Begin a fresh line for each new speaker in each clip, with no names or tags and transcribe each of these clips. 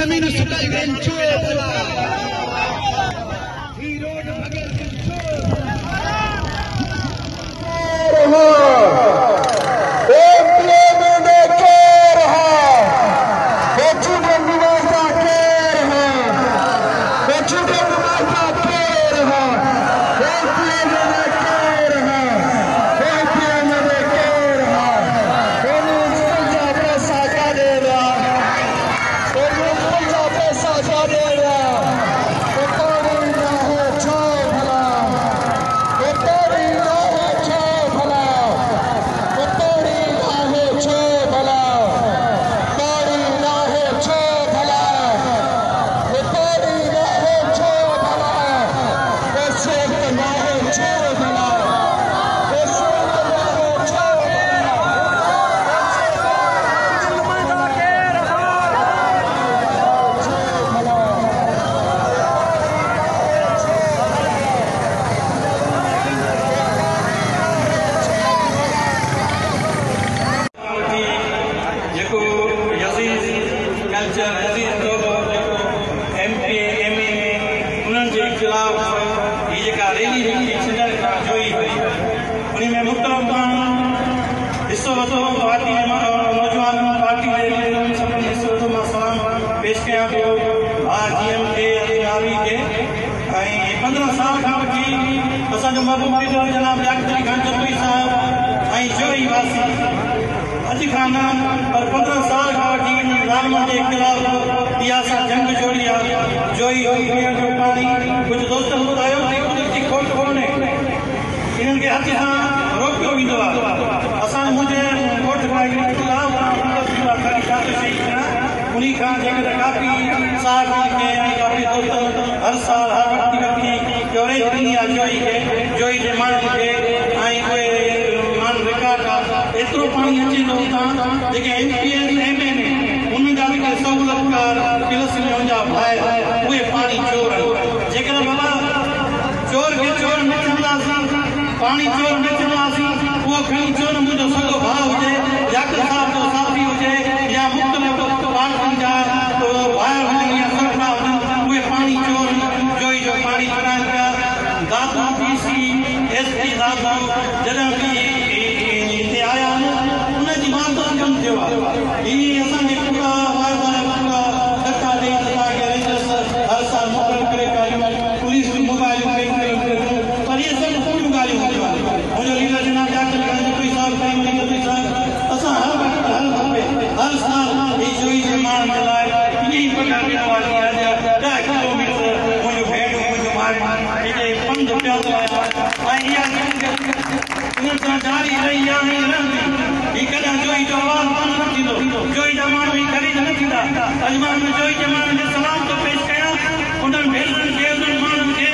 जमीन सुकाई गई पर 15 साल के खिलाफ जंग जोड़ी जोई जो पानी कुछ दोस्त ॿुधायो कुदरती खोट कोन्हे इन्हनि खे हथ सां रोकियो वेंदो आहे असां मुंहिंजे कोट उन खां जेकॾहिं काफ़ी साल काफ़ी दोस्त हर साल हर वक़्ति कवरेज ॾींदी आहे जोई जे माण्हुनि खे ऐं उहे माण्हू रिकॉर्ड आहे एतिरो पाणी अचे थो उतां जेके MP उन्हनि जा जेके सहूलियतकार फिलस्तीनियुनि जा भाई उहे पाणी चोर जेकॾहिं बाबा चोर खे चोर न चवंदासीं पाणी चोर न चवंदासीं उहो खणी चोर मुंहिंजो सॻो भाउ हुजे या साहब जो साथी हुजे या मुख़्तलिफ़ पार्टियुनि जा भाइर हुजनि या सरफरा हुजनि उहे पाणी चोर जोई जो पाणी चुराइनि पिया दादू DC SP दादू जॾहिं बि हिते आया आहिनि उनजी माता कमु थियो आहे हीअ असांजे पूरा हर साल मोकल करे पुलिस बि मोबाइल पर इहे सभु पूरियूं ॻाल्हियूं हूंदियूं आहिनि मुंहिंजो लीडर जनाब असां हर हर साल ही जोई जे माण्हुनि जे लाइ ईअं ई प्रकार ॾिनो आहे 10 किलोमीटर मुंहिंजूं भेणियूं मुंहिंजूं माइयूं हिते पंधु पिया थो ऐं इहा उन्हनि सां जारी रही आहे ही कॾहिं जोई जो आवाज़ बंदि न थींदो जोई जा माण्हू ही ख़रीद न थींदा अॼु मां जोई जे माण्हुनि खे सलाम थो पेश कयां उन्हनि भेनरुनि खे उन्हनि माण्हुनि खे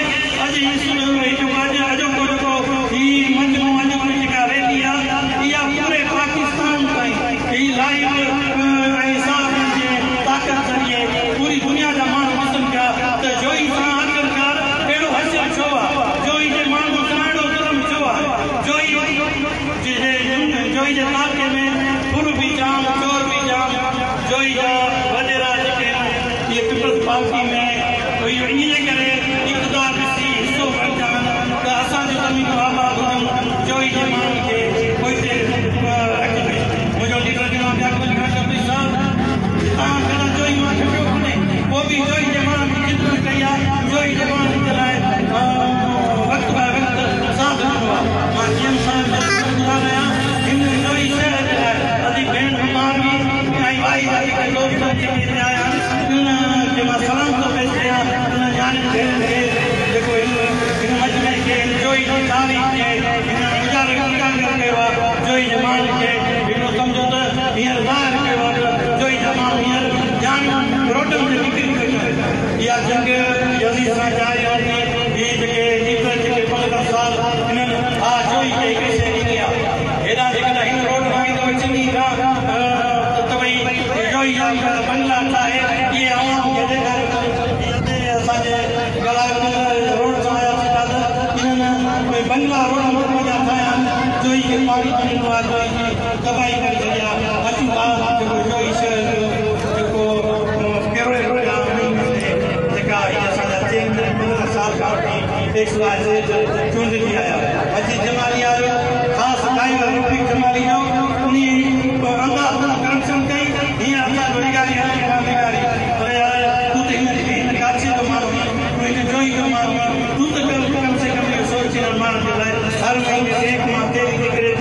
अॼोको जेको ही मजमू अॼु जेका रैली आहे इहा पूरे पाकिस्तान ताईं ही लाइव ऐं साफ़ जे ताक़त ज़रिए पूरी दुनिया जा माण्हू पसंदि कया त जोई सां आख़िरकार अहिड़ो हासिल छो आहे जोई जे माण्हू सां अहिड़ो ज़ुल्म छो आहे जोई जे इलाइक़े में फुर बि जाम चोर बि जाम जोई जा वॾेरा जेके इहे पीपल्स पार्टी में इन्हीअ करे इक़्तिदार ॾिसी हिसो वठंदा कयो आहे जोई जे माण्हुनि खे हिकिड़ो सम्झो त हींअर ज़ाहिर कयो आहे जोई जा माण्हू हींअर जान रोडनि ते निकिरी वेठा आहिनि इहा जंग यज़ीद सां जारी आहे हीअ जेके जेके 15 साल हिननि हा जोई खे हिकिड़ी शइ ॾिनी आहे हेॾां जेकॾहिं हिन रोड मां ईंदो चङी खां त भई जोई जा बंगला ठाहे इहे आवाम खे ॾेखारे असांजे रोड सां आयासीं दादा इन्हनि बंगला रोड जा ठाहिया जोई खे पाणी ॾिनो आहे जोई जी तबाही करे छॾी आहे अचूं था जेको जोई शहर जेको कहिड़े जेका असांजा 15 साल खां वठी चूंडजी आया अजीत जमाली आयो ख़ासि रफ़ीक जमाली जो उन अंदाज़ करप्शन कई हीअं असांजो निगारी पर यार तूं त हिन काचे जो माण्हू तूं हिन जोई जो माण्हू तूं त कम से कम इहो सोच हिन माण्हुनि जे लाइ हर महीने 1 मां 13 ते करे